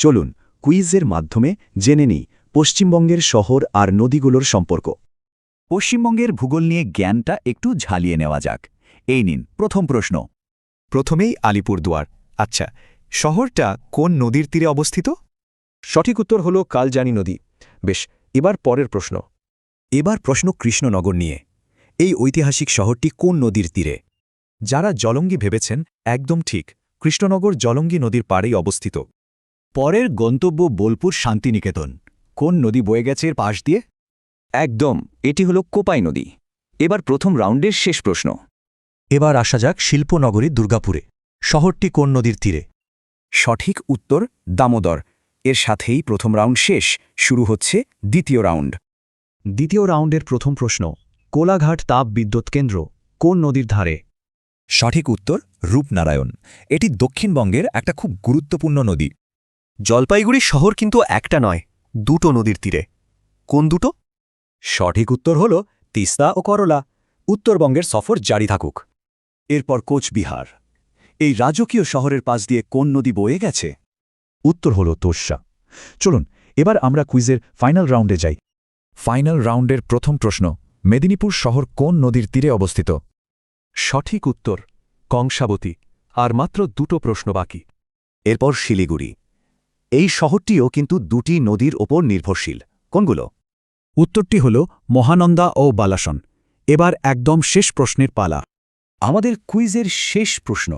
চলুন কুইজের মাধ্যমে জেনে নিই পশ্চিমবঙ্গের শহর আর নদীগুলোর সম্পর্ক। পশ্চিমবঙ্গের ভূগোল নিয়ে জ্ঞানটা একটু ঝালিয়ে নেওয়া যাক। এই নিন প্রথম প্রশ্ন। প্রথমেই আলিপুরদুয়ার। আচ্ছা, শহরটা কোন নদীর তীরে অবস্থিত? সঠিক উত্তর হল কালজানি নদী। বেশ, এবার পরের প্রশ্ন। এবার প্রশ্ন কৃষ্ণনগর নিয়ে। এই ঐতিহাসিক শহরটি কোন নদীর তীরে? যারা জলঙ্গি ভেবেছেন একদম ঠিক, কৃষ্ণনগর জলঙ্গি নদীর পাড়েই অবস্থিত। পরের গন্তব্য বোলপুর শান্তিনিকেতন। কোন নদী বয়ে গেছে এর পাশ দিয়ে? একদম, এটি হল কোপাই নদী। এবার প্রথম রাউন্ডের শেষ প্রশ্ন। এবার আসা যাক শিল্পনগরী দুর্গাপুরে। শহরটি কোন নদীর তীরে? সঠিক উত্তর দামোদর। এর সাথেই প্রথম রাউন্ড শেষ, শুরু হচ্ছে দ্বিতীয় রাউন্ড। দ্বিতীয় রাউন্ডের প্রথম প্রশ্ন, কোলাঘাট তাপ বিদ্যুৎ কেন্দ্র কোন নদীর ধারে? সঠিক উত্তর রূপনারায়ণ। এটি দক্ষিণবঙ্গের একটা খুব গুরুত্বপূর্ণ নদী। জলপাইগুড়ি শহর কিন্তু একটা নয়, দুটো নদীর তীরে। কোন দুটো? সঠিক উত্তর হল তিস্তা ও করলা। উত্তরবঙ্গের সফর জারি থাকুক। এরপর কোচবিহার। এই রাজকীয় শহরের পাশ দিয়ে কোন নদী বয়ে গেছে? উত্তর হল তোর্ষা। চলুন এবার আমরা কুইজের ফাইনাল রাউন্ডে যাই। ফাইনাল রাউন্ডের প্রথম প্রশ্ন, মেদিনীপুর শহর কোন নদীর তীরে অবস্থিত? সঠিক উত্তর কংসাবতী। আর মাত্র দুটো প্রশ্ন বাকি। এরপর শিলিগুড়ি। এই শহরটিও কিন্তু দুটি নদীর ওপর নির্ভরশীল। কোনগুলো? উত্তরটি হল মহানন্দা ও বালাসন। এবার একদম শেষ প্রশ্নের পালা। আমাদের কুইজের শেষ প্রশ্ন,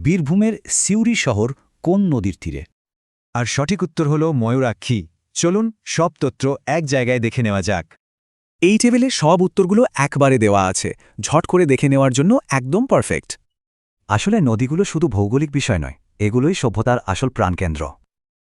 বীরভূমের সিউড়ি শহর কোন নদীর তীরে? আর সঠিক উত্তর হল ময়ূরাক্ষী। চলুন সব তথ্য এক জায়গায় দেখে নেওয়া যাক। এই টেবিলে সব উত্তরগুলো একবারে দেওয়া আছে, ঝট করে দেখে নেওয়ার জন্য একদম পারফেক্ট। আসলে নদীগুলো শুধু ভৌগোলিক বিষয় নয়, এগুলোই সভ্যতার আসল প্রাণকেন্দ্র।